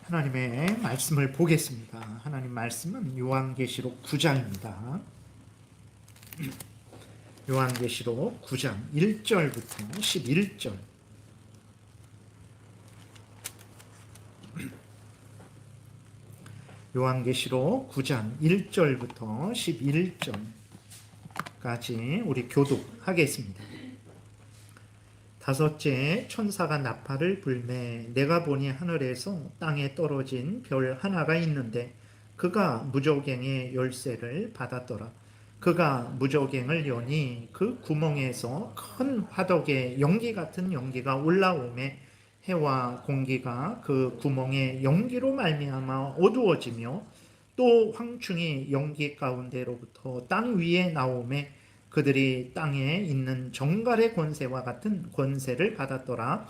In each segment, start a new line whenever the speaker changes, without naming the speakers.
하나님의 말씀을 보겠습니다. 하나님 말씀은 요한계시록 9장입니다. 요한계시록 9장 1절부터 11절. 요한계시록 9장 1절부터 11절까지 우리 교독하겠습니다. 다섯째 천사가 나팔을 불매 내가 보니 하늘에서 땅에 떨어진 별 하나가 있는데 그가 무저갱의 열쇠를 받았더라. 그가 무저갱을 여니 그 구멍에서 큰 화덕에 연기 같은 연기가 올라오매 해와 공기가 그 구멍의 연기로 말미암아 어두워지며 또 황충이 연기 가운데로부터 땅 위에 나오매 그들이 땅에 있는 정갈의 권세와 같은 권세를 받았더라.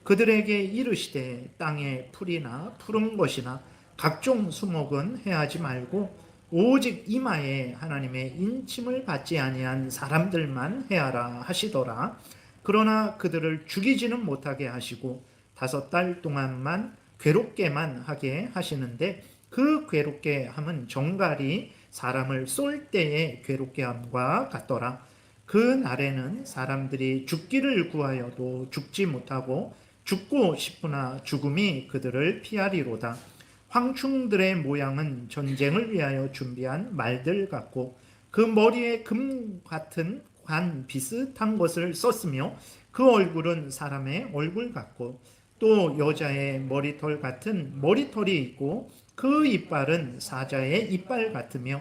그들에게 이르시되 땅에 풀이나 푸른 것이나 각종 수목은 해하지 말고 오직 이마에 하나님의 인침을 받지 아니한 사람들만 해하라 하시더라. 그러나 그들을 죽이지는 못하게 하시고 5달 동안만 괴롭게만 하게 하시는데 그 괴롭게 함은 정갈이 사람을 쏠 때의 괴롭게 함과 같더라. 그 날에는 사람들이 죽기를 구하여도 죽지 못하고 죽고 싶으나 죽음이 그들을 피하리로다. 황충들의 모양은 전쟁을 위하여 준비한 말들 같고 그 머리에 금 같은 관 비슷한 것을 썼으며 그 얼굴은 사람의 얼굴 같고 또 여자의 머리털 같은 머리털이 있고 그 이빨은 사자의 이빨 같으며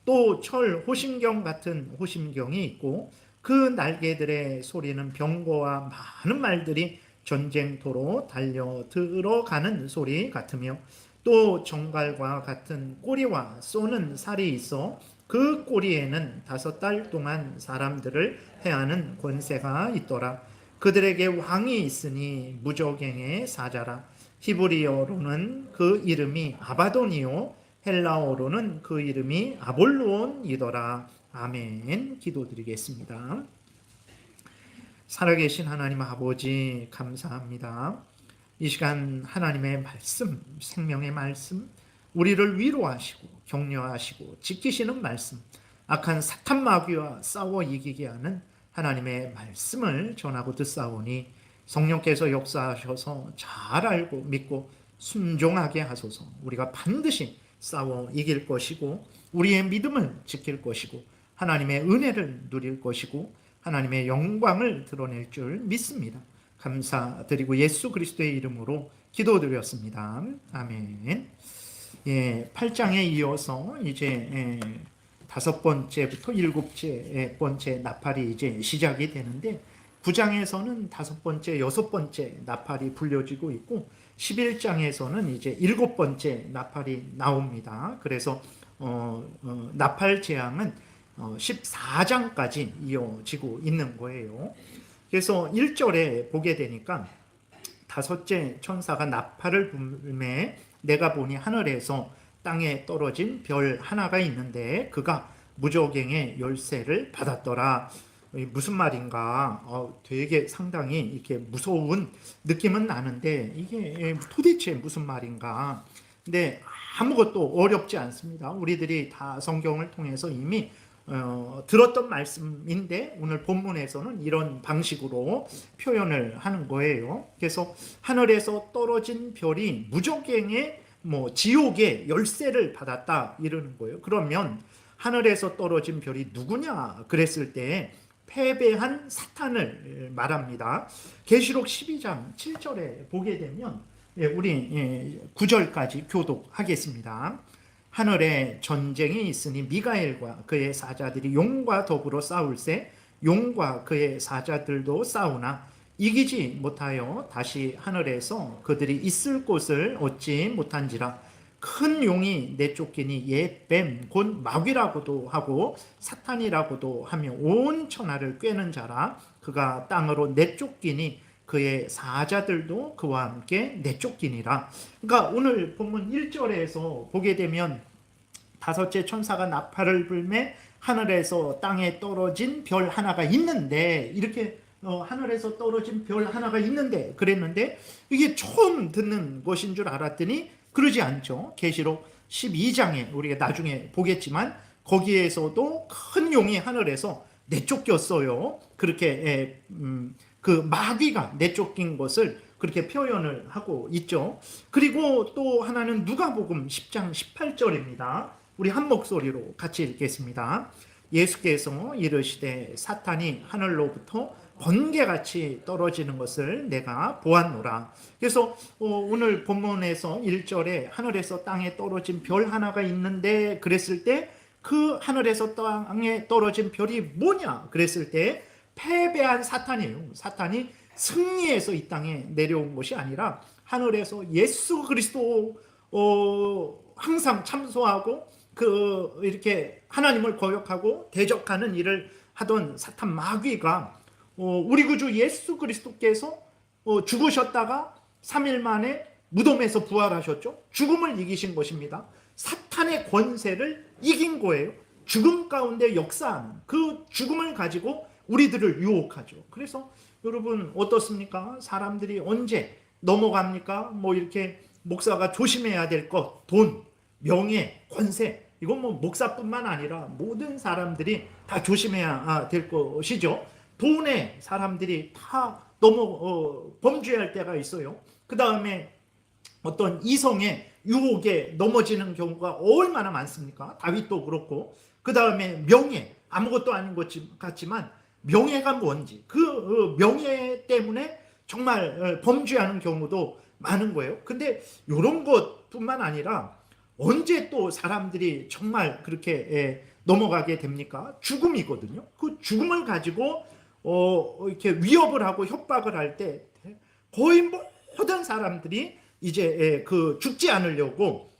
또 철 호심경 같은 호심경이 있고 그 날개들의 소리는 병거와 많은 말들이 전쟁터로 달려 들어가는 소리 같으며 또 정갈과 같은 꼬리와 쏘는 살이 있어 그 꼬리에는 5달 동안 사람들을 해하는 권세가 있더라. 그들에게 왕이 있으니 무저갱의 사자라. 히브리어로는 그 이름이 아바돈이요 헬라어로는 그 이름이 아볼론이더라. 아멘. 기도드리겠습니다. 살아계신 하나님 아버지 감사합니다. 이 시간 하나님의 말씀, 생명의 말씀, 우리를 위로하시고 격려하시고 지키시는 말씀, 악한 사탄 마귀와 싸워 이기게 하는 하나님의 말씀을 전하고 듣사오니 성령께서 역사하셔서 잘 알고 믿고 순종하게 하소서. 우리가 반드시 싸워 이길 것이고 우리의 믿음을 지킬 것이고 하나님의 은혜를 누릴 것이고 하나님의 영광을 드러낼 줄 믿습니다. 감사드리고 예수 그리스도의 이름으로 기도드렸습니다. 아멘. 8장에 이어서 이제 5번째부터 7번째 나팔이 이제 시작이 되는데 9장에서는 5번째, 6번째 나팔이 불려지고 있고 11장에서는 이제 7번째 나팔이 나옵니다. 그래서 나팔 재앙은 14장까지 이어지고 있는 거예요. 그래서 1절에 보게 되니까 다섯째 천사가 나팔을 불매 내가 보니 하늘에서 땅에 떨어진 별 하나가 있는데 그가 무저갱의 열쇠를 받았더라. 무슨 말인가? 되게 상당히 이렇게 무서운 느낌은 나는데 이게 도대체 무슨 말인가? 근데 아무것도 어렵지 않습니다. 우리들이 다 성경을 통해서 이미 들었던 말씀인데 오늘 본문에서는 이런 방식으로 표현을 하는 거예요. 그래서 하늘에서 떨어진 별이 무저갱의 지옥의 열쇠를 받았다 이러는 거예요. 그러면 하늘에서 떨어진 별이 누구냐 그랬을 때 패배한 사탄을 말합니다. 계시록 12장 7절에 보게 되면 우리 9절까지 교독하겠습니다. 하늘에 전쟁이 있으니 미가엘과 그의 사자들이 용과 더불어 싸울세 용과 그의 사자들도 싸우나 이기지 못하여 다시 하늘에서 그들이 있을 곳을 얻지 못한지라. 큰 용이 내쫓기니 옛 뱀 곧 마귀라고도 하고 사탄이라고도 하며 온 천하를 꿰는 자라. 그가 땅으로 내쫓기니 그의 사자들도 그와 함께 내쫓기니라. 그러니까 오늘 본문 1절에서 보게 되면 다섯째 천사가 나팔을 불매 하늘에서 땅에 떨어진 별 하나가 있는데 이렇게 하늘에서 떨어진 별 하나가 있는데 그랬는데 이게 처음 듣는 것인 줄 알았더니 그러지 않죠. 계시록 12장에 우리가 나중에 보겠지만 거기에서도 큰 용이 하늘에서 내쫓겼어요. 그렇게 그 마귀가 내쫓긴 것을 그렇게 표현을 하고 있죠. 그리고 또 하나는 누가복음 10장 18절입니다. 우리 한 목소리로 같이 읽겠습니다. 예수께서 이르시되 사탄이 하늘로부터 번개같이 떨어지는 것을 내가 보았노라. 그래서 오늘 본문에서 1절에 하늘에서 땅에 떨어진 별 하나가 있는데 그랬을 때 그 하늘에서 땅에 떨어진 별이 뭐냐 그랬을 때 패배한 사탄이에요. 사탄이 승리해서 이 땅에 내려온 것이 아니라 하늘에서 예수 그리스도 항상 참소하고 이렇게 하나님을 거역하고 대적하는 일을 하던 사탄 마귀가 우리 구주 예수 그리스도께서 죽으셨다가 3일 만에 무덤에서 부활하셨죠. 죽음을 이기신 것입니다. 사탄의 권세를 이긴 거예요. 죽음 가운데 역사하는 그 죽음을 가지고 우리들을 유혹하죠. 그래서 여러분 어떻습니까? 사람들이 언제 넘어갑니까? 뭐 이렇게 목사가 조심해야 될 것, 돈, 명예, 권세, 이건 뭐 목사뿐만 아니라 모든 사람들이 다 조심해야 될 것이죠. 돈에 사람들이 다 범죄할 때가 있어요. 그 다음에 어떤 이성의 유혹에 넘어지는 경우가 얼마나 많습니까? 다윗도 그렇고. 그 다음에 명예, 아무것도 아닌 것 같지만 명예가 뭔지, 그 명예 때문에 정말 범죄하는 경우도 많은 거예요. 근데 이런 것뿐만 아니라 언제 또 사람들이 정말 그렇게 넘어가게 됩니까? 죽음이거든요. 그 죽음을 가지고 이렇게 위협을 하고 협박을 할 때 거의 모든 사람들이 이제 그 죽지 않으려고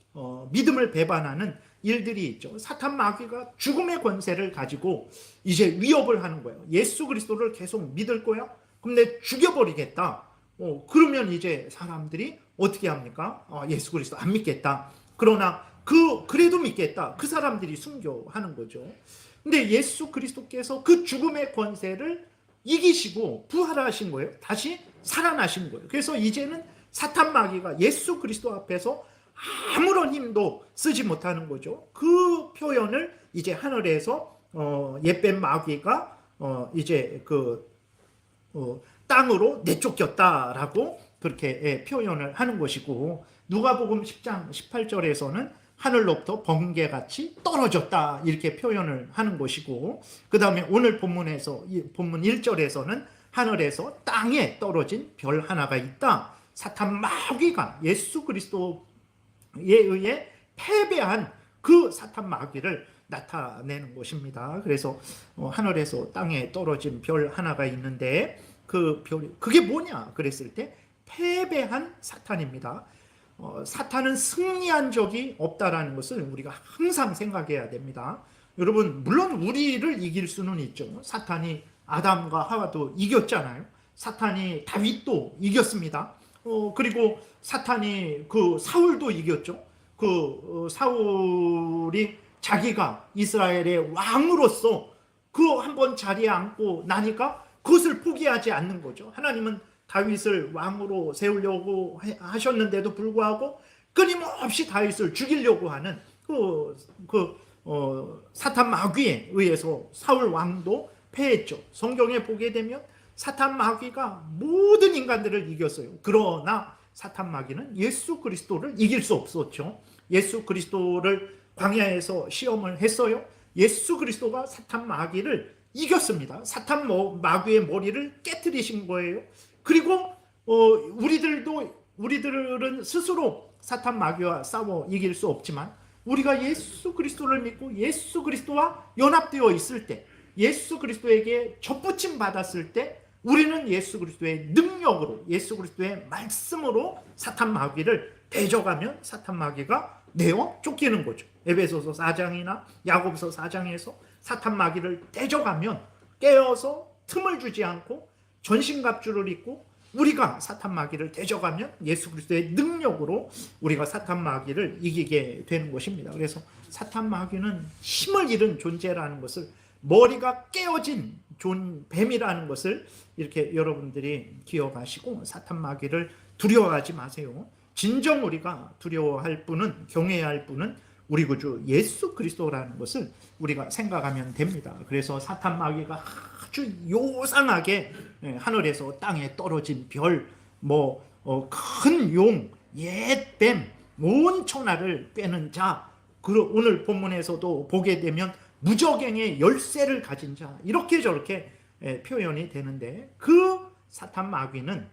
믿음을 배반하는 일들이 있죠. 사탄 마귀가 죽음의 권세를 가지고 이제 위협을 하는 거예요. 예수 그리스도를 계속 믿을 거야? 그럼 내 죽여버리겠다. 그러면 이제 사람들이 어떻게 합니까? 예수 그리스도 안 믿겠다. 그러나 그래도 믿겠다. 그 사람들이 순교하는 거죠. 근데 예수 그리스도께서 그 죽음의 권세를 이기시고 부활하신 거예요. 다시 살아나신 거예요. 그래서 이제는 사탄 마귀가 예수 그리스도 앞에서 아무런 힘도 쓰지 못하는 거죠. 그 표현을 이제 하늘에서 옛뱀 마귀가 이제 땅으로 내쫓겼다라고 그렇게 표현을 하는 것이고, 누가복음 10장 18절에서는 하늘로부터 번개같이 떨어졌다 이렇게 표현을 하는 것이고, 그 다음에 오늘 본문에서 본문 1절에서는 하늘에서 땅에 떨어진 별 하나가 있다. 사탄 마귀가 예수 그리스도에 의해 패배한 그 사탄 마귀를 나타내는 것입니다. 그래서 하늘에서 땅에 떨어진 별 하나가 있는데 그 별이 그게 뭐냐 그랬을 때 패배한 사탄입니다. 사탄은 승리한 적이 없다라는 것을 우리가 항상 생각해야 됩니다. 여러분 물론 우리를 이길 수는 있죠. 사탄이 아담과 하와도 이겼잖아요. 사탄이 다윗도 이겼습니다. 그리고 사탄이 그 사울도 이겼죠. 사울이 자기가 이스라엘의 왕으로서 그 한번 자리에 앉고 나니까 그것을 포기하지 않는 거죠. 하나님은 다윗을 왕으로 세우려고 하셨는데도 불구하고 끊임없이 다윗을 죽이려고 하는 사탄 마귀에 의해서 사울 왕도 패했죠. 성경에 보게 되면 사탄 마귀가 모든 인간들을 이겼어요. 그러나 사탄 마귀는 예수 그리스도를 이길 수 없었죠. 예수 그리스도를 광야에서 시험을 했어요. 예수 그리스도가 사탄 마귀를 이겼습니다. 사탄 마귀의 머리를 깨뜨리신 거예요. 그리고 우리들은 스스로 사탄 마귀와 싸워 이길 수 없지만 우리가 예수 그리스도를 믿고 예수 그리스도와 연합되어 있을 때, 예수 그리스도에게 접붙임 받았을 때 우리는 예수 그리스도의 능력으로, 예수 그리스도의 말씀으로 사탄 마귀를 대적하면 사탄 마귀가 내어 쫓기는 거죠. 에베소서 4장이나 야고보서 4장에서 사탄 마귀를 대적하면 깨어서 틈을 주지 않고 전신갑주를 입고 우리가 사탄 마귀를 대적하면 예수 그리스도의 능력으로 우리가 사탄 마귀를 이기게 되는 것입니다. 그래서 사탄 마귀는 힘을 잃은 존재라는 것을, 머리가 깨어진 좋은 뱀이라는 것을 이렇게 여러분들이 기억하시고 사탄 마귀를 두려워하지 마세요. 진정 우리가 두려워할 분은, 경외해야 할 분은 우리 구주 예수 그리스도라는 것을 우리가 생각하면 됩니다. 그래서 사탄 마귀가 아주 요상하게 하늘에서 땅에 떨어진 별, 큰 용, 옛 뱀, 온 천하를 꿰는 자, 오늘 본문에서도 보게 되면 무저갱의 열쇠를 가진 자, 이렇게 저렇게 표현이 되는데, 그 사탄 마귀는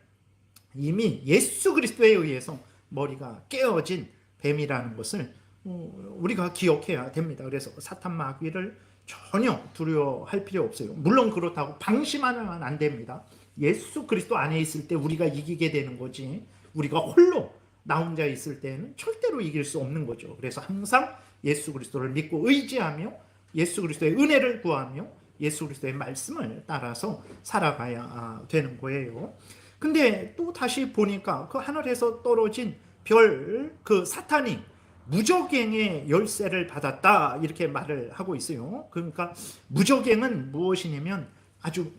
이미 예수 그리스도에 의해서 머리가 깨어진 뱀이라는 것을 우리가 기억해야 됩니다. 그래서 사탄 마귀를 전혀 두려워할 필요 없어요. 물론 그렇다고 방심하면 안 됩니다. 예수 그리스도 안에 있을 때 우리가 이기게 되는 거지, 우리가 홀로 나 혼자 있을 때는 절대로 이길 수 없는 거죠. 그래서 항상 예수 그리스도를 믿고 의지하며 예수 그리스도의 은혜를 구하며 예수 그리스도의 말씀을 따라서 살아가야 되는 거예요. 근데 또 다시 보니까 그 하늘에서 떨어진 별, 그 사탄이 무저갱의 열쇠를 받았다, 이렇게 말을 하고 있어요. 그러니까 무저갱은 무엇이냐면 아주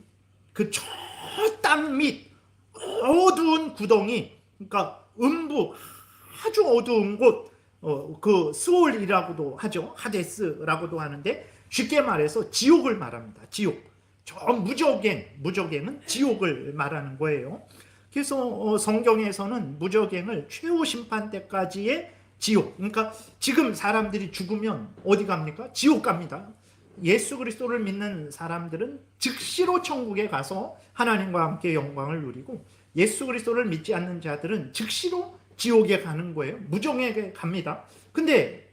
그 저 땅 밑 어두운 구덩이, 그러니까 음부, 아주 어두운 곳, 그 스올이라고도 하죠. 하데스라고도 하는데, 쉽게 말해서 지옥을 말합니다. 지옥. 저 무저갱은 지옥을 말하는 거예요. 그래서 성경에서는 무저갱을 최후 심판 때까지의 지옥, 그러니까 지금 사람들이 죽으면 어디 갑니까? 지옥 갑니다. 예수 그리스도를 믿는 사람들은 즉시로 천국에 가서 하나님과 함께 영광을 누리고, 예수 그리스도를 믿지 않는 자들은 즉시로 지옥에 가는 거예요. 무저갱에 갑니다. 근데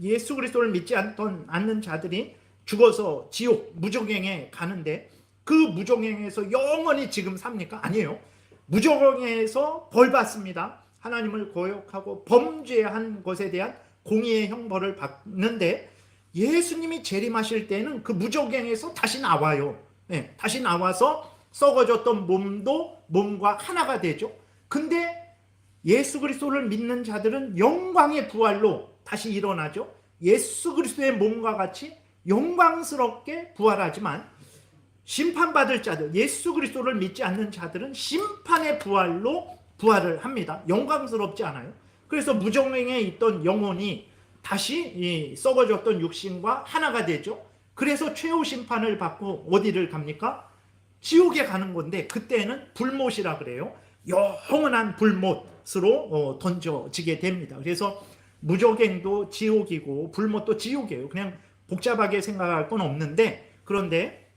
예수 그리스도를 믿지 않는 자들이 죽어서 지옥, 무저갱에 가는데, 그 무저갱에서 영원히 지금 삽니까? 아니에요. 무저갱에서 벌 받습니다. 하나님을 거역하고 범죄한 것에 대한 공의의 형벌을 받는데, 예수님이 재림하실 때는 그 무저갱에서 다시 나와요. 네, 다시 나와서 썩어졌던 몸과 하나가 되죠. 근데 예수 그리스도를 믿는 자들은 영광의 부활로 다시 일어나죠. 예수 그리스도의 몸과 같이 영광스럽게 부활하지만, 심판받을 자들, 예수 그리스도를 믿지 않는 자들은 심판의 부활로 부활을 합니다. 영광스럽지 않아요. 그래서 무저갱에 있던 영혼이 다시 이 썩어졌던 육신과 하나가 되죠. 그래서 최후 심판을 받고 어디를 갑니까? 지옥에 가는 건데, 그때는 불못이라 그래요. 영원한 불못으로 던져지게 됩니다. 그래서 무저갱도 지옥이고 불못도 지옥이에요. 그냥 복잡하게 생각할 건 없는데, 그런데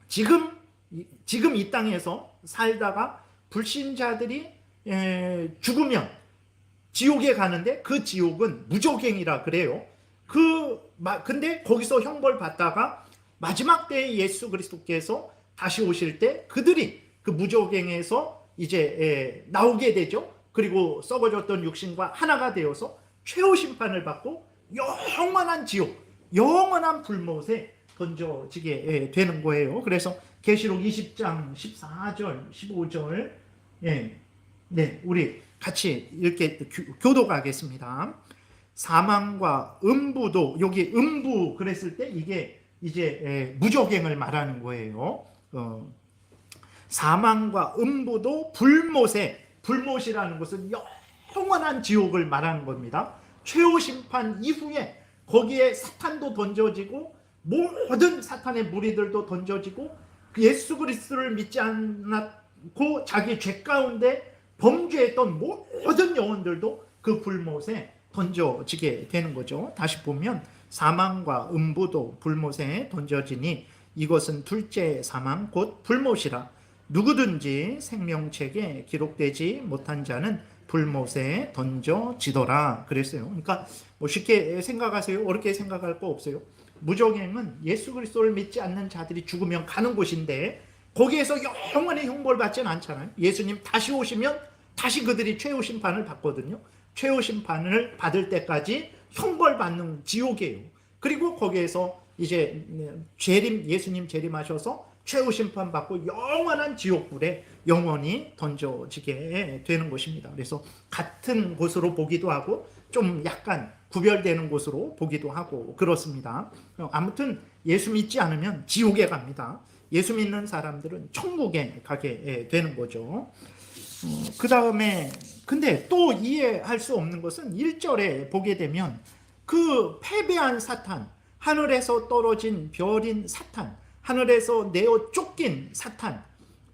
지금 이 땅에서 살다가 불신자들이 죽으면 지옥에 가는데, 그 지옥은 무저갱이라 그래요. 근데 거기서 형벌 받다가 마지막 때에 예수 그리스도께서 다시 오실 때 그들이 그 무저갱에서 이제 나오게 되죠. 그리고 썩어졌던 육신과 하나가 되어서 최후 심판을 받고 영원한 지옥, 영원한 불못에 던져지게 되는 거예요. 그래서 계시록 20장 14절, 15절, 네, 우리 같이 이렇게 교독하겠습니다. 사망과 음부도, 여기 음부 그랬을 때 이게 이제 무저갱을 말하는 거예요. 사망과 음부도 불못이라는 것은 영원한 지옥을 말하는 겁니다. 최후 심판 이후에 거기에 사탄도 던져지고 모든 사탄의 무리들도 던져지고, 예수 그리스도를 믿지 않았고 자기 죄 가운데 범죄했던 모든 영혼들도 그 불못에 던져지게 되는 거죠. 다시 보면 사망과 음부도 불못에 던져지니 이것은 둘째 사망 곧 불못이라. 누구든지 생명책에 기록되지 못한 자는 불못에 던져지더라 그랬어요. 그러니까 쉽게 생각하세요. 어렵게 생각할 거 없어요. 무저갱은 예수 그리스도를 믿지 않는 자들이 죽으면 가는 곳인데, 거기에서 영원히 형벌 받지는 않잖아요. 예수님 다시 오시면 다시 그들이 최후 심판을 받거든요. 최후 심판을 받을 때까지 형벌 받는 지옥이에요. 그리고 거기에서 이제 예수님 재림하셔서 최후 심판 받고 영원한 지옥불에 영원히 던져지게 되는 것입니다. 그래서 같은 곳으로 보기도 하고 좀 약간 구별되는 곳으로 보기도 하고 그렇습니다. 아무튼 예수 믿지 않으면 지옥에 갑니다. 예수 믿는 사람들은 천국에 가게 되는 거죠. 그 다음에 근데 또 이해할 수 없는 것은 1절에 보게 되면 그 패배한 사탄, 하늘에서 떨어진 별인 사탄, 하늘에서 내어 쫓긴 사탄,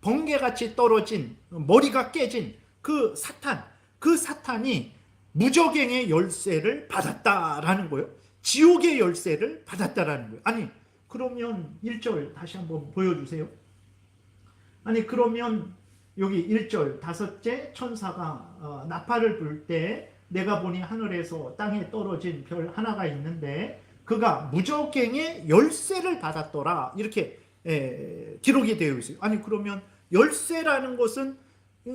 번개같이 떨어진 머리가 깨진 그 사탄이 무저갱의 열쇠를 받았다라는 거예요. 지옥의 열쇠를 받았다라는 거예요. 아니 그러면 1절 다시 한번 보여주세요. 아니 그러면 여기 1절 다섯째 천사가 나팔을 불 때 내가 보니 하늘에서 땅에 떨어진 별 하나가 있는데 그가 무저갱의 열쇠를 받았더라 이렇게 기록이 되어 있어요. 아니 그러면 열쇠라는 것은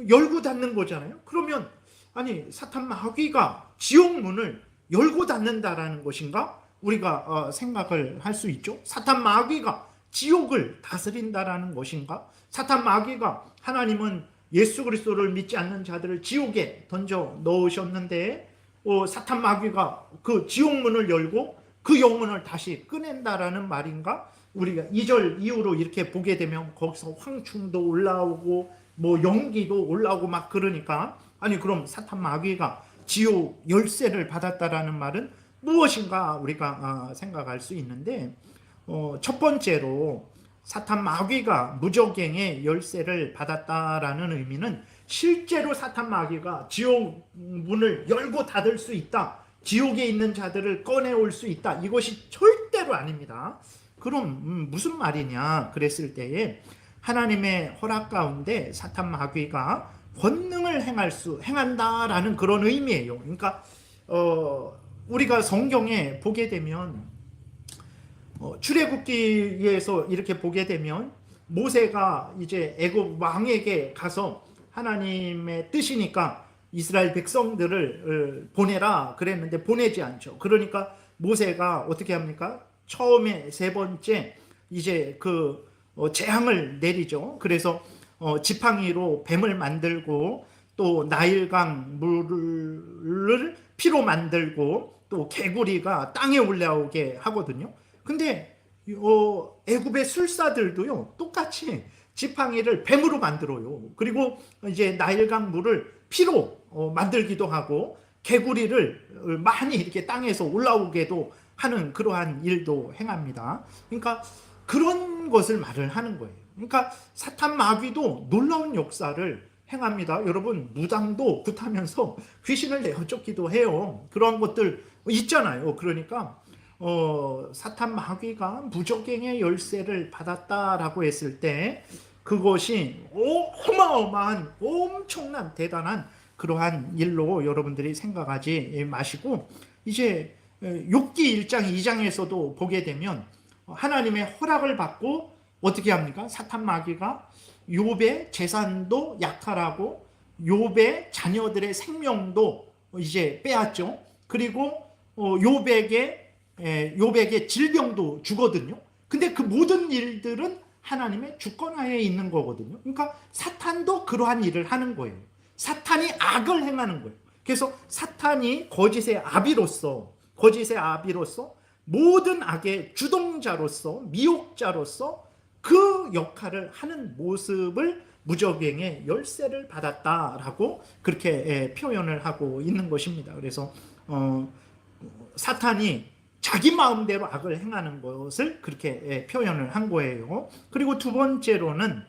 열고 닫는 거잖아요. 그러면 아니 사탄 마귀가 지옥 문을 열고 닫는다라는 것인가? 우리가 생각을 할 수 있죠. 사탄 마귀가 지옥을 다스린다라는 것인가? 사탄 마귀가 하나님은 예수 그리스도를 믿지 않는 자들을 지옥에 던져 넣으셨는데 사탄 마귀가 그 지옥 문을 열고 그 영문을 다시 꺼낸다라는 말인가? 우리가 2절 이후로 이렇게 보게 되면 거기서 황충도 올라오고 뭐 연기도 올라오고 막 그러니까 아니 그럼 사탄 마귀가 지옥 열쇠를 받았다라는 말은 무엇인가 우리가 생각할 수 있는데 첫 번째로 사탄 마귀가 무저갱의 열쇠를 받았다라는 의미는 실제로 사탄 마귀가 지옥 문을 열고 닫을 수 있다. 지옥에 있는 자들을 꺼내올 수 있다. 이것이 절대로 아닙니다. 그럼 무슨 말이냐 그랬을 때에 하나님의 허락 가운데 사탄 마귀가 권능을 행한다라는 그런 의미예요. 그러니까 우리가 성경에 보게 되면 출애굽기에서 이렇게 보게 되면 모세가 이제 애굽 왕에게 가서 하나님의 뜻이니까 이스라엘 백성들을 보내라 그랬는데 보내지 않죠. 그러니까 모세가 어떻게 합니까? 처음에 세 번째 이제 그 재앙을 내리죠. 그래서 지팡이로 뱀을 만들고 또 나일강 물을 피로 만들고 또 개구리가 땅에 올라오게 하거든요. 근데 애굽의 술사들도요 똑같이 지팡이를 뱀으로 만들어요. 그리고 이제 나일강 물을 피로 만들기도 하고 개구리를 많이 이렇게 땅에서 올라오게도 하는 그러한 일도 행합니다. 그러니까 그런 것을 말을 하는 거예요. 그러니까 사탄 마귀도 놀라운 역사를 행합니다. 여러분 무당도 굿하면서 귀신을 내어 쫓기도 해요. 그런 것들 있잖아요. 그러니까 사탄 마귀가 무저갱의 열쇠를 받았다라고 했을 때 그것이 어마어마한 엄청난 대단한 그러한 일로 여러분들이 생각하지 마시고 이제 욥기 1장 2장에서도 보게 되면 하나님의 허락을 받고 어떻게 합니까? 사탄 마귀가 욥의 재산도 약탈하고 욥의 자녀들의 생명도 이제 빼앗죠. 그리고 욥에게 질병도 주거든요. 근데 그 모든 일들은 하나님의 주권하에 있는 거거든요. 그러니까 사탄도 그러한 일을 하는 거예요. 사탄이 악을 행하는 거예요. 그래서 사탄이 거짓의 아비로서 모든 악의 주동자로서 미혹자로서 그 역할을 하는 모습을 무저갱의 열쇠를 받았다라고 그렇게 표현을 하고 있는 것입니다. 그래서 사탄이 자기 마음대로 악을 행하는 것을 그렇게 표현을 한 거예요. 그리고 두 번째로는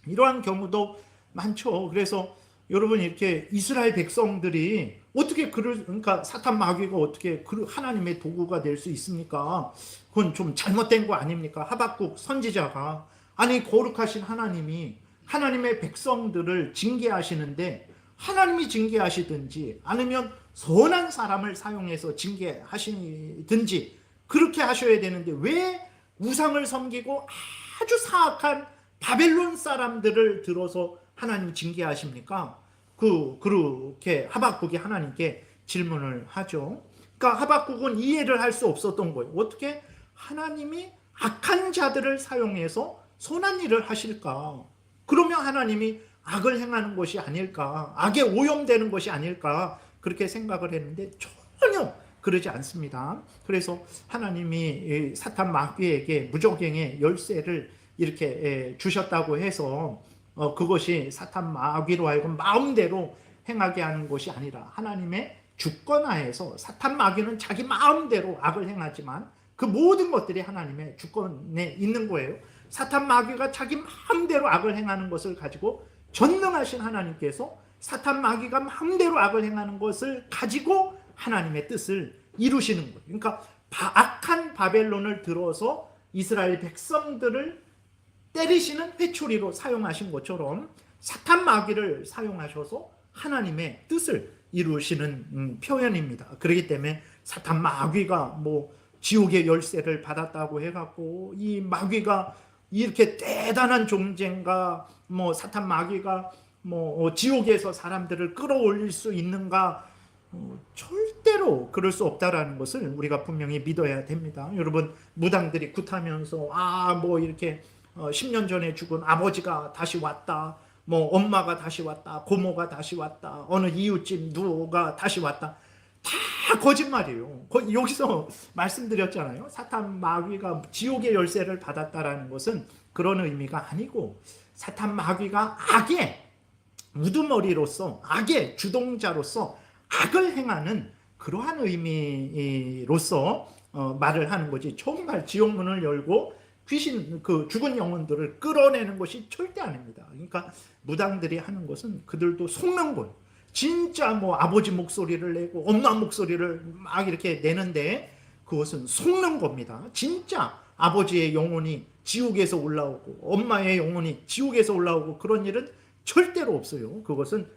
이러한 경우도 많죠. 그래서 여러분 이렇게 이스라엘 백성들이 어떻게 그러니까 사탄 마귀가 어떻게 하나님의 도구가 될 수 있습니까? 그건 좀 잘못된 거 아닙니까? 하박국 선지자가 아니 거룩하신 하나님이 하나님의 백성들을 징계하시는데 하나님이 징계하시든지 아니면 선한 사람을 사용해서 징계하시든지 그렇게 하셔야 되는데 왜 우상을 섬기고 아주 사악한 바벨론 사람들을 들어서 하나님 징계하십니까? 그렇게 하박국이 하나님께 질문을 하죠. 그러니까 하박국은 이해를 할 수 없었던 거예요. 어떻게 하나님이 악한 자들을 사용해서 선한 일을 하실까? 그러면 하나님이 악을 행하는 것이 아닐까? 악에 오염되는 것이 아닐까? 그렇게 생각을 했는데 전혀 그러지 않습니다. 그래서 하나님이 사탄 마귀에게 무저갱의 열쇠를 이렇게 주셨다고 해서 그것이 사탄 마귀로 하여금 마음대로 행하게 하는 것이 아니라 하나님의 주권하에서 사탄 마귀는 자기 마음대로 악을 행하지만 그 모든 것들이 하나님의 주권에 있는 거예요. 사탄 마귀가 자기 마음대로 악을 행하는 것을 가지고 전능하신 하나님께서 사탄 마귀가 마음대로 악을 행하는 것을 가지고 하나님의 뜻을 이루시는 거예요. 그러니까 악한 바벨론을 들어서 이스라엘 백성들을 때리시는 회초리로 사용하신 것처럼 사탄 마귀를 사용하셔서 하나님의 뜻을 이루시는 표현입니다. 그렇기 때문에 사탄 마귀가 뭐 지옥의 열쇠를 받았다고 해갖고 이 마귀가 이렇게 대단한 존재인가, 뭐 사탄 마귀가 뭐 지옥에서 사람들을 끌어올릴 수 있는가, 절대로 그럴 수 없다라는 것을 우리가 분명히 믿어야 됩니다. 여러분, 무당들이 굿하면서 뭐 이렇게 10년 전에 죽은 아버지가 다시 왔다, 뭐 엄마가 다시 왔다, 고모가 다시 왔다, 어느 이웃집 누가 다시 왔다, 다 거짓말이에요. 여기서 말씀드렸잖아요. 사탄 마귀가 지옥의 열쇠를 받았다라는 것은 그런 의미가 아니고 사탄 마귀가 악의 우두머리로서, 악의 주동자로서 악을 행하는 그러한 의미로서 말을 하는 거지, 정말 지옥문을 열고 귀신, 그 죽은 영혼들을 끌어내는 것이 절대 아닙니다. 그러니까 무당들이 하는 것은 그들도 속는 거예요. 진짜 뭐 아버지 목소리를 내고 엄마 목소리를 막 이렇게 내는데 그것은 속는 겁니다. 진짜 아버지의 영혼이 지옥에서 올라오고 엄마의 영혼이 지옥에서 올라오고 그런 일은 절대로 없어요. 그것은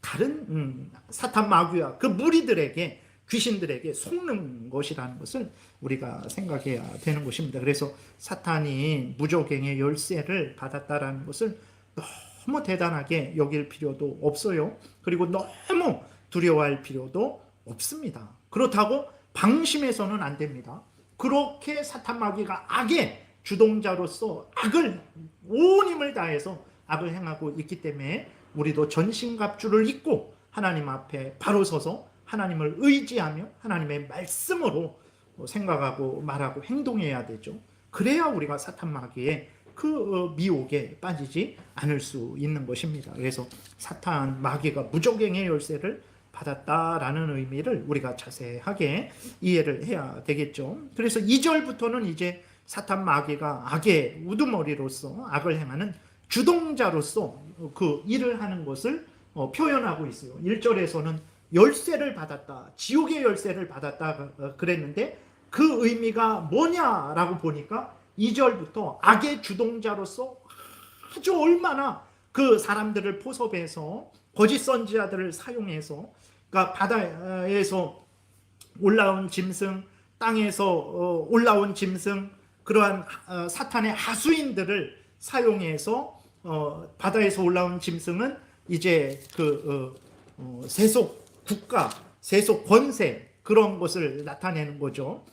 다른 사탄 마귀와 그 무리들에게, 귀신들에게 속는 것이라는 것을 우리가 생각해야 되는 것입니다. 그래서 사탄이 무저갱의 열쇠를 받았다라는 것을 너무 대단하게 여길 필요도 없어요. 그리고 너무 두려워할 필요도 없습니다. 그렇다고 방심해서는 안 됩니다. 그렇게 사탄 마귀가 악의 주동자로서 악을 온 힘을 다해서 악을 행하고 있기 때문에 우리도 전신갑주를 입고 하나님 앞에 바로 서서 하나님을 의지하며 하나님의 말씀으로 생각하고 말하고 행동해야 되죠. 그래야 우리가 사탄 마귀의 그 미혹에 빠지지 않을 수 있는 것입니다. 그래서 사탄 마귀가 무저갱의 열쇠를 받았다라는 의미를 우리가 자세하게 이해를 해야 되겠죠. 그래서 2절부터는 이제 사탄 마귀가 악의 우두머리로서 악을 행하는 주동자로서 그 일을 하는 것을 표현하고 있어요. 1절에서는 열쇠를 받았다, 지옥의 열쇠를 받았다 그랬는데 그 의미가 뭐냐라고 보니까 2절부터 악의 주동자로서 아주 얼마나 그 사람들을 포섭해서 거짓 선지자들을 사용해서, 그러니까 바다에서 올라온 짐승, 땅에서 올라온 짐승, 그러한 사탄의 하수인들을 사용해서 바다에서 올라온 짐승은 이제 그 세속 국가, 세속 권세, 그런 것을 나타내는 거죠.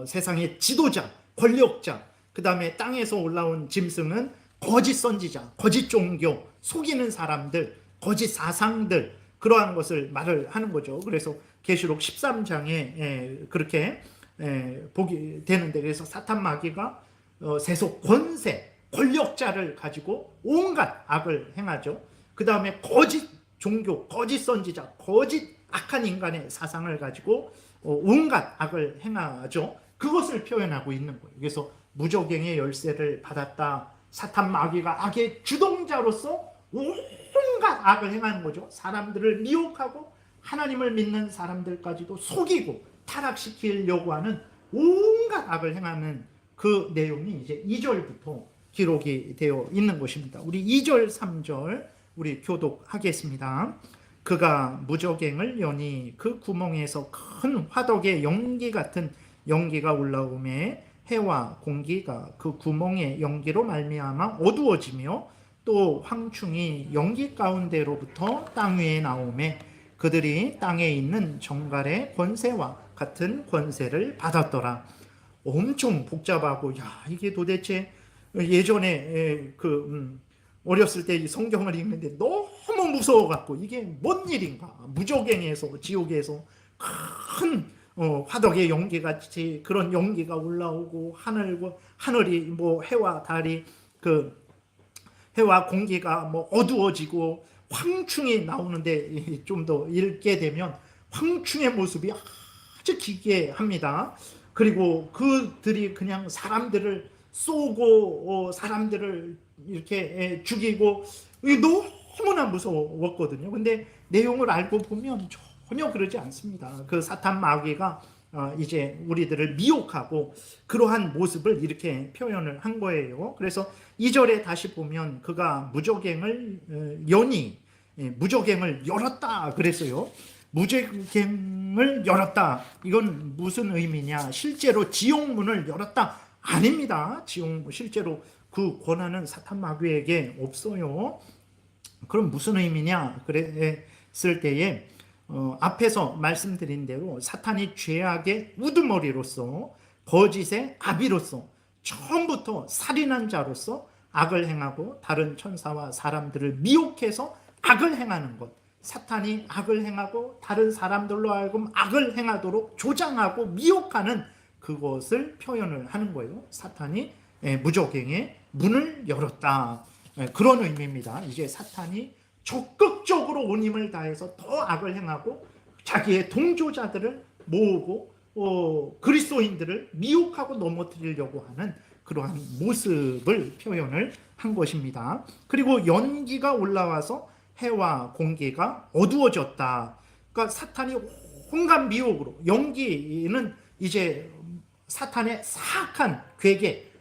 세상의 지도자, 권력자, 그 다음에 땅에서 올라온 짐승은 거짓 선지자, 거짓 종교, 속이는 사람들, 거짓 사상들, 그러한 것을 말을 하는 거죠. 그래서 계시록 13장에 그렇게 보게 되는데, 그래서 사탄 마귀가 세속 권세, 권력자를 가지고 온갖 악을 행하죠. 그 다음에 거짓 종교, 거짓 선지자, 거짓 악한 인간의 사상을 가지고 온갖 악을 행하죠. 그것을 표현하고 있는 거예요. 그래서 무저갱의 열쇠를 받았다. 사탄 마귀가 악의 주동자로서 온갖 악을 행하는 거죠. 사람들을 미혹하고 하나님을 믿는 사람들까지도 속이고 타락시키려고 하는 온갖 악을 행하는 그 내용이 이제 2절부터 기록이 되어 있는 것입니다. 우리 2절, 3절 우리 교독하겠습니다. 그가 무저갱을 여니 그 구멍에서 큰 화덕의 연기 같은 연기가 올라오매 해와 공기가 그 구멍의 연기로 말미암아 어두워지며 또 황충이 연기 가운데로부터 땅 위에 나오매 그들이 땅에 있는 정갈의 권세와 같은 권세를 받았더라. 엄청 복잡하고, 이게 도대체 예전에 어렸을 때 성경을 읽는데 너무 무서워갖고 이게 뭔 일인가, 무저갱에서 지옥에서 큰 화덕의 연기같이 그런 연기가 올라오고 하늘이 뭐 해와 달이 그 해와 공기가 뭐 어두워지고 황충이 나오는데 좀 더 읽게 되면 황충의 모습이 아주 기괴합니다. 그리고 그들이 그냥 사람들을 쏘고 사람들을 이렇게 죽이고 너무나 무서웠거든요. 근데 내용을 알고 보면 전혀 그러지 않습니다. 그 사탄 마귀가 이제 우리들을 미혹하고 그러한 모습을 이렇게 표현을 한 거예요. 그래서 2절에 다시 보면 그가 무저갱을 여니 무저갱을 열었다 그랬어요. 무저갱을 열었다. 이건 무슨 의미냐? 실제로 지옥문을 열었다? 아닙니다. 실제로 그 권한은 사탄 마귀에게 없어요. 그럼 무슨 의미냐? 그랬을 때에 앞에서 말씀드린 대로 사탄이 죄악의 우두머리로서 거짓의 아비로서 처음부터 살인한 자로서 악을 행하고 다른 천사와 사람들을 미혹해서 악을 행하는 것, 사탄이 악을 행하고 다른 사람들로 하여금 악을 행하도록 조장하고 미혹하는 그것을 표현을 하는 거예요. 사탄이 무저갱의 문을 열었다. 그런 의미입니다. 이제 사탄이 적극적으로 온 힘을 다해서 더 악을 행하고 자기의 동조자들을 모으고 그리스도인들을 미혹하고 넘어뜨리려고 하는 그러한 모습을 표현을 한 것입니다. 그리고 연기가 올라와서 해와 공기가 어두워졌다. 그러니까 사탄이 온갖 미혹으로, 연기는 이제 사탄의 사악한 괴계,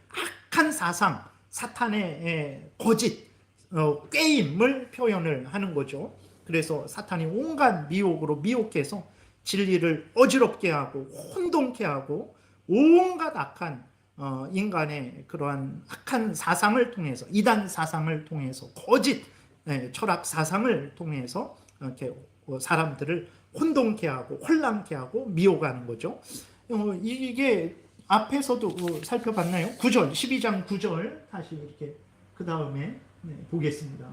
악한 사상, 사탄의 거짓, 꾀임을 표현을 하는 거죠. 그래서 사탄이 온갖 미혹으로 미혹해서 진리를 어지럽게 하고 혼동케 하고 온갖 악한 인간의 그러한 악한 사상을 통해서, 이단 사상을 통해서, 거짓 철학 사상을 통해서 이렇게 사람들을 혼동케 하고 혼란케 하고 미혹하는 거죠. 이게 앞에서도 살펴봤나요? 9절, 12장 9절 다시 이렇게 그 다음에 보겠습니다.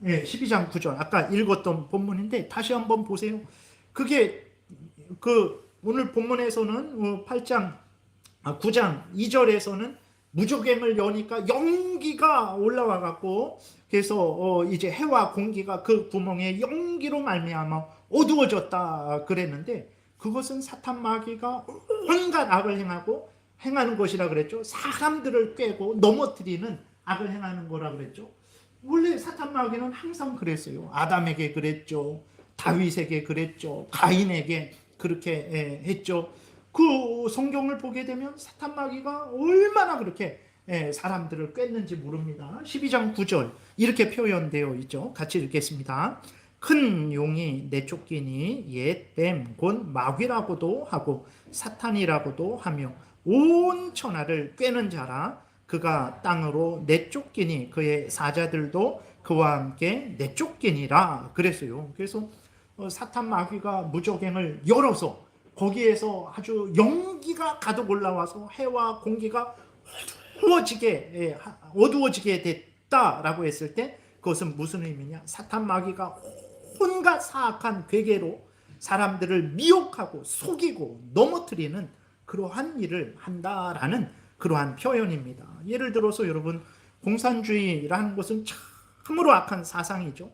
12장 9절 아까 읽었던 본문인데 다시 한번 보세요. 그게 오늘 본문에서는 9장 2절에서는 무저갱을 여니까 연기가 올라와 갖고 그래서 이제 해와 공기가 그 구멍에 연기로 말미암아 어두워졌다 그랬는데 그것은 사탄 마귀가 온갖 악을 행하는 것이라 그랬죠. 사람들을 꿰고 넘어뜨리는 악을 행하는 거라 그랬죠. 원래 사탄 마귀는 항상 그랬어요. 아담에게 그랬죠. 다윗에게 그랬죠. 가인에게 그렇게 했죠. 그 성경을 보게 되면 사탄 마귀가 얼마나 그렇게 사람들을 꿰는지 모릅니다. 12장 9절 이렇게 표현되어 있죠. 같이 읽겠습니다. 큰 용이 내쫓기니 옛 뱀 곧 마귀라고도 하고 사탄이라고도 하며 온 천하를 꿰는 자라. 그가 땅으로 내쫓기니 그의 사자들도 그와 함께 내쫓기니라 그랬어요. 그래서 사탄 마귀가 무저갱을 열어서 거기에서 아주 연기가 가득 올라와서 해와 공기가 어두워지게 됐다라고 했을 때 그것은 무슨 의미냐? 사탄 마귀가 온갖 사악한 괴계로 사람들을 미혹하고 속이고 넘어뜨리는 그러한 일을 한다라는 그러한 표현입니다. 예를 들어서 여러분 공산주의라는 것은 참으로 악한 사상이죠.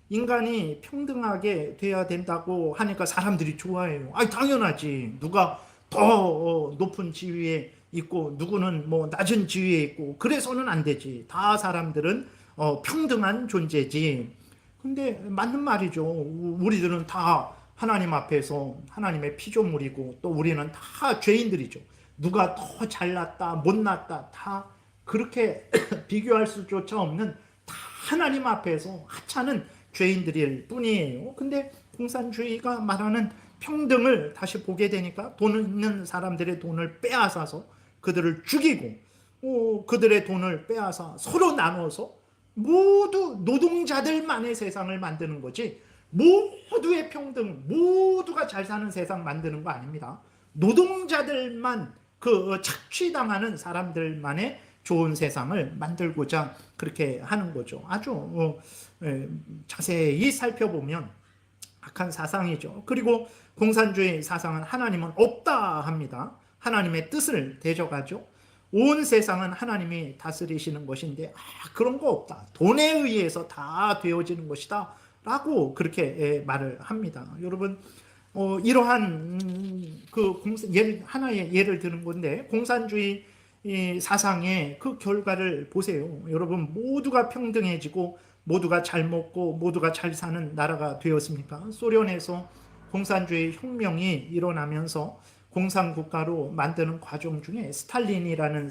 인간이 평등하게 돼야 된다고 하니까 사람들이 좋아해요. 당연하지. 누가 더 높은 지위에 있고 누구는 뭐 낮은 지위에 있고 그래서는 안 되지. 다 사람들은 평등한 존재지. 근데 맞는 말이죠. 우리들은 다 하나님 앞에서 하나님의 피조물이고 또 우리는 다 죄인들이죠. 누가 더 잘났다 못났다 다 그렇게 비교할 수조차 없는 다 하나님 앞에서 하찮은 죄인들일 뿐이에요. 근데 공산주의가 말하는 평등을 다시 보게 되니까 돈 있는 사람들의 돈을 빼앗아서 그들을 죽이고 그들의 돈을 빼앗아 서로 나눠서 모두 노동자들만의 세상을 만드는 거지 모두의 평등, 모두가 잘 사는 세상 만드는 거 아닙니다. 노동자들만 착취당하는 사람들만의 좋은 세상을 만들고자 그렇게 하는 거죠. 아주 자세히 살펴보면 악한 사상이죠. 그리고 공산주의 사상은 하나님은 없다 합니다. 하나님의 뜻을 대적하죠. 온 세상은 하나님이 다스리시는 것인데 그런 거 없다. 돈에 의해서 다 되어지는 것이다. 라고 그렇게 말을 합니다. 여러분 이러한 하나의 예를 드는 건데 공산주의 이 사상의 그 결과를 보세요. 여러분 모두가 평등해지고 모두가 잘 먹고 모두가 잘 사는 나라가 되었습니까? 소련에서 공산주의 혁명이 일어나면서 공산국가로 만드는 과정 중에 스탈린이라는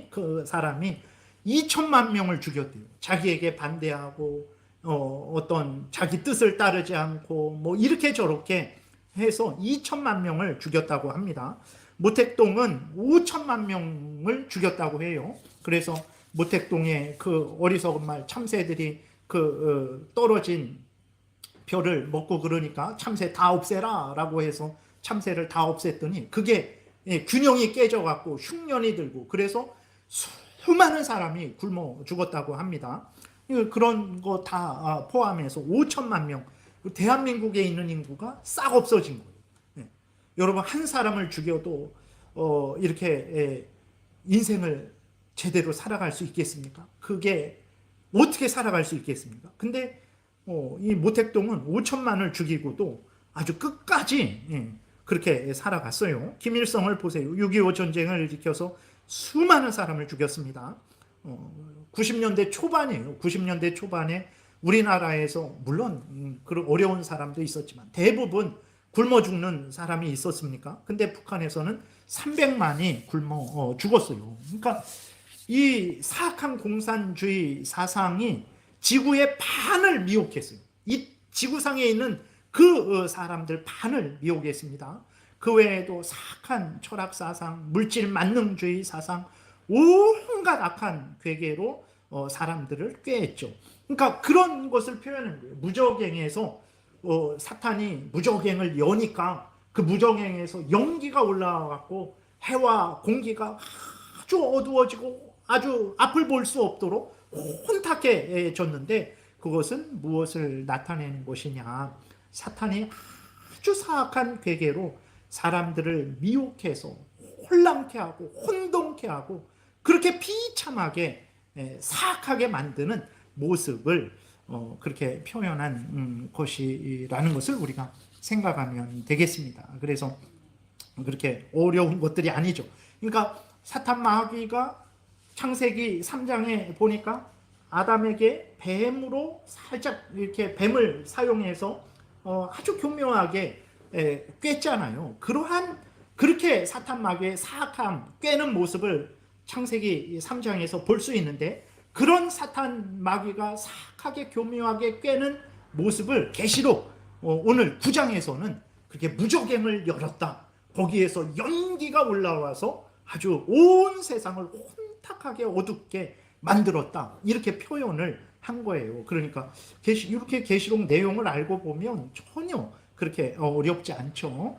그 사람이 2천만 명을 죽였대요. 자기에게 반대하고 어떤 자기 뜻을 따르지 않고 뭐 이렇게 저렇게 해서 2천만 명을 죽였다고 합니다. 모택동은 5천만 명을 죽였다고 해요. 그래서 모택동의 그 어리석은 말 참새들이 떨어진 별을 먹고 그러니까 참새 다 없애라 라고 해서 참새를 다 없앴더니 그게 균형이 깨져갖고 흉년이 들고 그래서 수많은 사람이 굶어 죽었다고 합니다. 그런 거 다 포함해서 5천만 명, 대한민국에 있는 인구가 싹 없어진 거예요. 여러분 한 사람을 죽여도 이렇게 인생을 제대로 살아갈 수 있겠습니까? 그게 어떻게 살아갈 수 있겠습니까? 근데 이 모택동은 5천만을 죽이고도 아주 끝까지 그렇게 살아갔어요. 김일성을 보세요. 6.25 전쟁을 일으켜서 수많은 사람을 죽였습니다. 90년대 초반이에요. 90년대 초반에 우리나라에서 물론 그런 어려운 사람도 있었지만 대부분 굶어 죽는 사람이 있었습니까? 근데 북한에서는 300만이 굶어 죽었어요. 그러니까 이 사악한 공산주의 사상이 지구의 반을 미혹했어요. 이 지구상에 있는 그 사람들 반을 미혹했습니다. 그 외에도 사악한 철학 사상, 물질 만능주의 사상, 온갖 악한 괴계로 사람들을 꾀했죠. 그러니까 그런 것을 표현한 거예요. 무적행에서 사탄이 무적행을 여니까 그 무적행에서 연기가 올라와갖고 해와 공기가 아주 어두워지고 아주 앞을 볼 수 없도록 혼탁해졌는데 그것은 무엇을 나타내는 것이냐? 사탄이 아주 사악한 괴계로 사람들을 미혹해서 혼란케 하고 혼동케 하고 그렇게 비참하게 사악하게 만드는 모습을 그렇게 표현한 것이라는 것을 우리가 생각하면 되겠습니다. 그래서 그렇게 어려운 것들이 아니죠. 그러니까 사탄 마귀가 창세기 3장에 보니까 아담에게 뱀으로 살짝 이렇게 뱀을 사용해서 아주 교묘하게 꿰잖아요. 그렇게 사탄 마귀의 사악함 꿰는 모습을 창세기 3장에서 볼 수 있는데 그런 사탄 마귀가 사악하게 교묘하게 꿰는 모습을 계시록 오늘 9장에서는 그렇게 무적행을 열었다. 거기에서 연기가 올라와서 아주 온 세상을 혼탁하게 어둡게 만들었다. 이렇게 표현을 한 거예요. 그러니까 이렇게 계시록 내용을 알고 보면 전혀 그렇게 어렵지 않죠.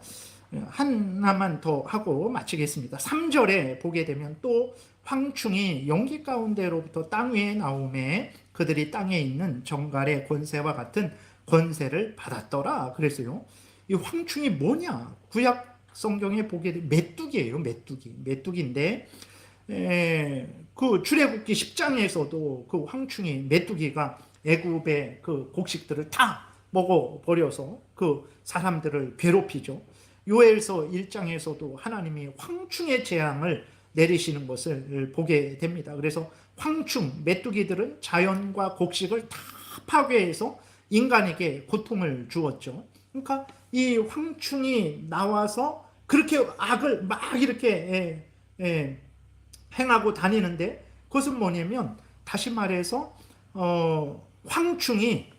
하나만 더 하고 마치겠습니다. 3절에 보게 되면 또 황충이 연기 가운데로부터 땅 위에 나오매 그들이 땅에 있는 정갈의 권세와 같은 권세를 받았더라 그랬어요. 이 황충이 뭐냐? 구약 성경에 보게 되면 메뚜기예요. 메뚜기인데 그 출애굽기 10장에서도 그 황충이 메뚜기가 애굽의 그 곡식들을 다 먹어버려서 그 사람들을 괴롭히죠. 요엘서 1장에서도 하나님이 황충의 재앙을 내리시는 것을 보게 됩니다. 그래서 황충, 메뚜기들은 자연과 곡식을 다 파괴해서 인간에게 고통을 주었죠. 그러니까 이 황충이 나와서 그렇게 악을 막 이렇게 행하고 다니는데 그것은 뭐냐면 다시 말해서 황충이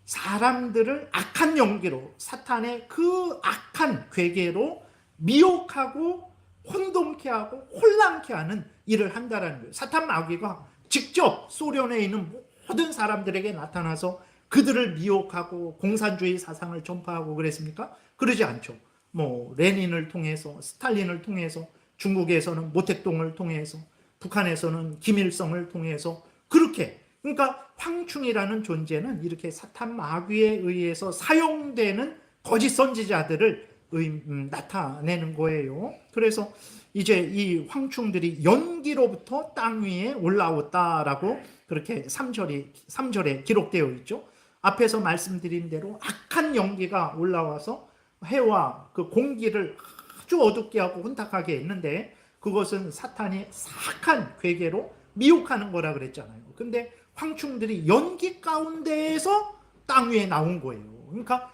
사람들을 악한 연기로 사탄의 그 악한 괴계로 미혹하고 혼동케 하고 혼란케 하는 일을 한다는 거예요. 사탄 마귀가 직접 소련에 있는 모든 사람들에게 나타나서 그들을 미혹하고 공산주의 사상을 전파하고 그랬습니까? 그러지 않죠. 뭐 레닌을 통해서 스탈린을 통해서 중국에서는 모택동을 통해서 북한에서는 김일성을 통해서 그렇게 그러니까 황충이라는 존재는 이렇게 사탄 마귀에 의해서 사용되는 거짓 선지자들을 나타내는 거예요. 그래서 이제 이 황충들이 연기로부터 땅 위에 올라왔다라고 그렇게 3절에 기록되어 있죠. 앞에서 말씀드린 대로 악한 연기가 올라와서 해와 그 공기를 아주 어둡게 하고 혼탁하게 했는데, 그것은 사탄이 사악한 괴계로 미혹하는 거라 그랬잖아요. 근데 황충들이 연기 가운데에서 땅 위에 나온 거예요. 그러니까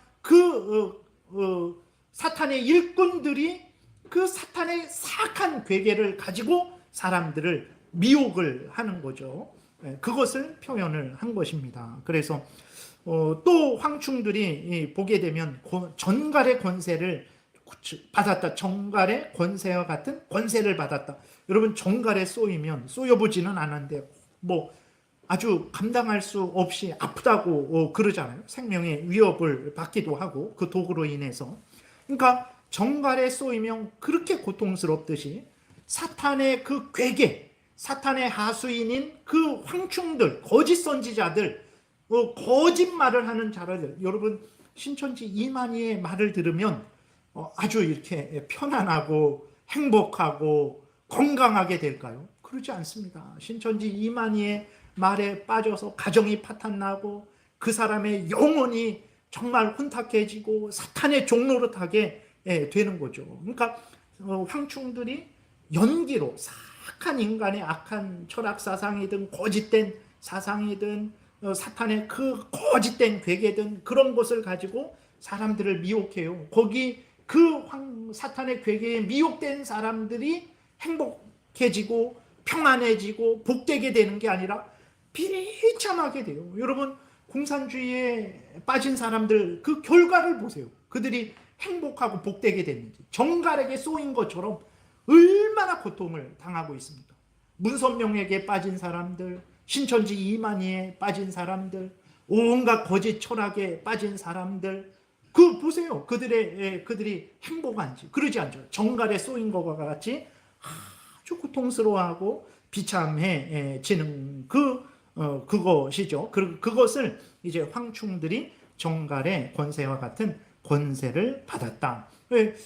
사탄의 일꾼들이 그 사탄의 사악한 괴계를 가지고 사람들을 미혹을 하는 거죠. 그것을 표현을 한 것입니다. 그래서 또 황충들이 보게 되면 전갈의 권세를 받았다. 정갈의 권세와 같은 권세를 받았다. 여러분, 정갈에 쏘이면, 쏘여보지는 않았는데 뭐 아주 감당할 수 없이 아프다고 그러잖아요. 생명의 위협을 받기도 하고 그 도구로 인해서. 그러니까 정갈에 쏘이면 그렇게 고통스럽듯이 사탄의 그 괴계, 사탄의 하수인인 그 황충들, 거짓 선지자들, 거짓말을 하는 자들, 여러분 신천지 이만희의 말을 들으면 아주 이렇게 편안하고 행복하고 건강하게 될까요? 그렇지 않습니다. 신천지 이만희의 말에 빠져서 가정이 파탄나고 그 사람의 영혼이 정말 혼탁해지고 사탄의 종노릇하게 되는 거죠. 그러니까 황충들이 연기로 사악한 인간의 악한 철학 사상이든 거짓된 사상이든 사탄의 그 거짓된 괴계든 그런 것을 가지고 사람들을 미혹해요. 거기 그 사탄의 괴계에 미혹된 사람들이 행복해지고 평안해지고 복되게 되는 게 아니라 비참하게 돼요. 여러분, 공산주의에 빠진 사람들 그 결과를 보세요. 그들이 행복하고 복되게 됐는지. 정갈에게 쏘인 것처럼 얼마나 고통을 당하고 있습니까? 문선명에게 빠진 사람들, 신천지 이만희에 빠진 사람들, 온갖 거짓 철학에 빠진 사람들, 그 보세요. 그들이 행복한지. 그러지 않죠. 정갈에 쏘인 것과 같이 아주 고통스러워하고 비참해지는 그것이죠. 그것을 이제 황충들이 정갈의 권세와 같은 권세를 받았다.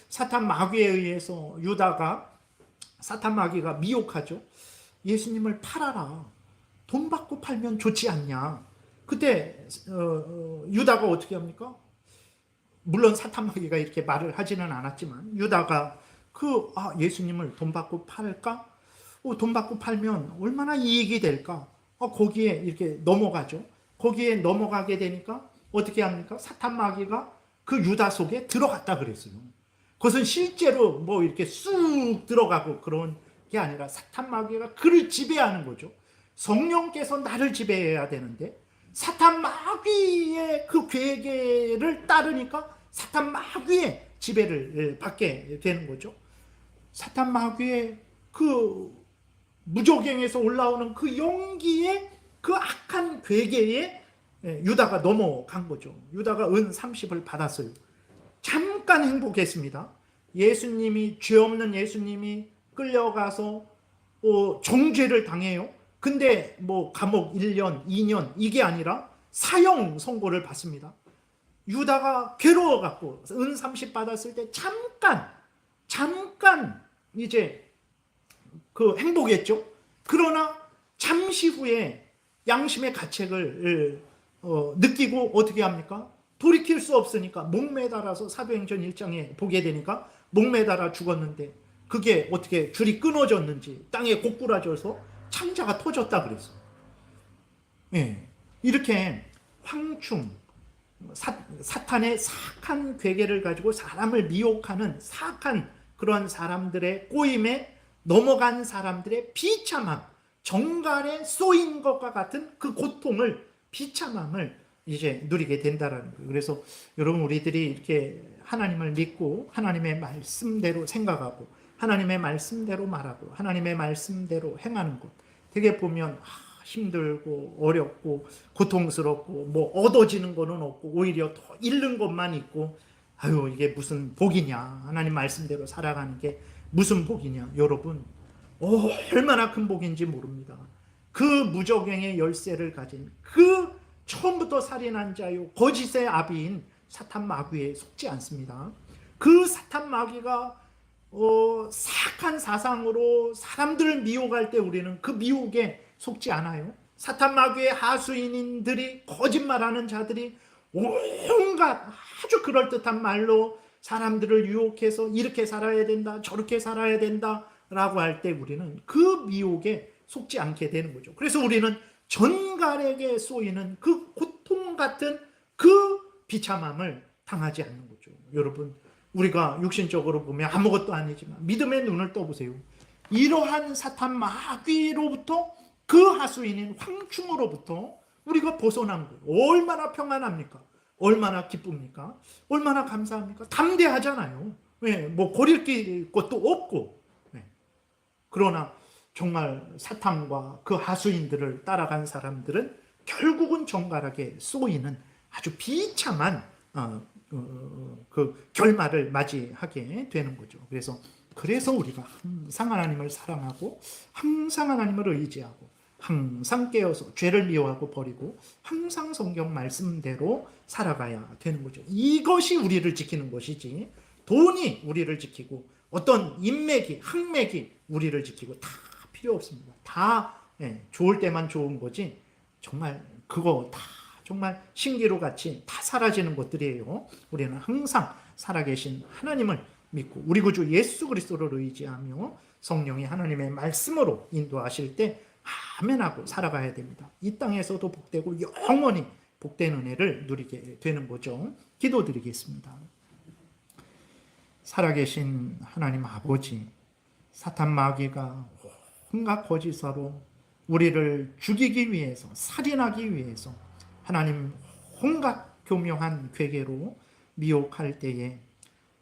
사탄 마귀에 의해서 유다가, 사탄 마귀가 미혹하죠. 예수님을 팔아라. 돈 받고 팔면 좋지 않냐. 그때 유다가 어떻게 합니까? 물론 사탄 마귀가 이렇게 말을 하지는 않았지만 유다가 예수님을 돈 받고 팔까? 돈 받고 팔면 얼마나 이익이 될까? 거기에 이렇게 넘어가죠. 거기에 넘어가게 되니까 어떻게 합니까? 사탄 마귀가 그 유다 속에 들어갔다 그랬어요. 그것은 실제로 뭐 이렇게 쑥 들어가고 그런 게 아니라 사탄 마귀가 그를 지배하는 거죠. 성령께서 나를 지배해야 되는데 사탄 마귀의 그 괴계를 따르니까 사탄 마귀의 지배를 받게 되는 거죠. 사탄 마귀의 그 무조갱에서 올라오는 그 용기의 그 악한 괴계에 유다가 넘어간 거죠. 유다가 은 30을 받았어요. 잠깐 행복했습니다. 예수님이, 죄 없는 예수님이 끌려가서 정죄를 당해요. 근데 뭐 감옥 1년, 2년 이게 아니라 사형 선고를 받습니다. 유다가 괴로워갖고 은 30 받았을 때 잠깐 이제 그 행복했죠. 그러나 잠시 후에 양심의 가책을 느끼고 어떻게 합니까? 돌이킬 수 없으니까 목매달아서 사도행전 1장에 보게 되니까 목매달아 죽었는데 그게 어떻게 줄이 끊어졌는지 땅에 고꾸라져서 창자가 터졌다 그랬어요. 예, 이렇게 황충, 사탄의 사악한 괴계를 가지고 사람을 미혹하는 사악한 그런 사람들의 꼬임에 넘어간 사람들의 비참함, 정갈에 쏘인 것과 같은 그 고통을, 비참함을 이제 누리게 된다라는 거예요. 그래서 여러분, 우리들이 이렇게 하나님을 믿고 하나님의 말씀대로 생각하고 하나님의 말씀대로 말하고 하나님의 말씀대로 행하는 것, 되게 보면 힘들고 어렵고 고통스럽고 뭐 얻어지는 거는 없고 오히려 더 잃는 것만 있고, 이게 무슨 복이냐, 하나님 말씀대로 살아가는 게 무슨 복이냐. 여러분, 얼마나 큰 복인지 모릅니다. 그 무저갱의 열쇠를 가진 그 처음부터 살인한 자요 거짓의 아비인 사탄 마귀에 속지 않습니다. 그 사탄 마귀가 사악한 사상으로 사람들을 미혹할 때 우리는 그 미혹에 속지 않아요. 사탄 마귀의 하수인들이, 거짓말하는 자들이 온갖 아주 그럴듯한 말로 사람들을 유혹해서 이렇게 살아야 된다, 저렇게 살아야 된다 라고 할 때 우리는 그 미혹에 속지 않게 되는 거죠. 그래서 우리는 전갈에게 쏘이는 그 고통 같은 그 비참함을 당하지 않는 거죠. 여러분, 우리가 육신적으로 보면 아무것도 아니지만 믿음의 눈을 떠보세요. 이러한 사탄 마귀로부터, 그 하수인인 황충으로부터 우리가 벗어난 거예요. 얼마나 평안합니까? 얼마나 기쁩니까? 얼마나 감사합니까? 담대하잖아요. 왜? 뭐 거릴 것도 없고. 네. 그러나 정말 사탄과 그 하수인들을 따라간 사람들은 결국은 정갈하게 쏘이는 아주 비참한 그 결말을 맞이하게 되는 거죠. 그래서 우리가 항상 하나님을 사랑하고 항상 하나님을 의지하고 항상 깨어서 죄를 미워하고 버리고 항상 성경 말씀대로 살아가야 되는 거죠. 이것이 우리를 지키는 것이지, 돈이 우리를 지키고 어떤 인맥이, 학맥이 우리를 지키고 다 필요 없습니다. 다 좋을 때만 좋은 거지, 정말 그거 다 정말 신기루 같이 다 사라지는 것들이에요. 우리는 항상 살아계신 하나님을 믿고 우리 구주 예수 그리스도를 의지하며 성령이 하나님의 말씀으로 인도하실 때 아멘하고 살아가야 됩니다. 이 땅에서도 복되고 영원히 복된 은혜를 누리게 되는 거죠. 기도드리겠습니다. 살아계신 하나님 아버지, 사탄 마귀가 온갖 거짓으로 우리를 죽이기 위해서, 살인하기 위해서 하나님 온갖 교묘한 괴계로 미혹할 때에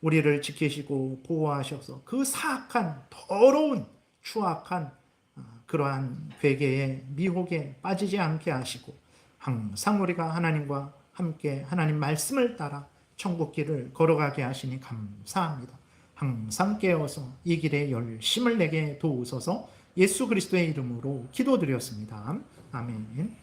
우리를 지키시고 보호하셔서 그 사악한, 더러운, 추악한 그러한 괴계의 미혹에 빠지지 않게 하시고 항상 우리가 하나님과 함께 하나님 말씀을 따라 천국 길을 걸어가게 하시니 감사합니다. 항상 깨어서 이 길에 열심을 내게 도우소서. 예수 그리스도의 이름으로 기도드렸습니다. 아멘.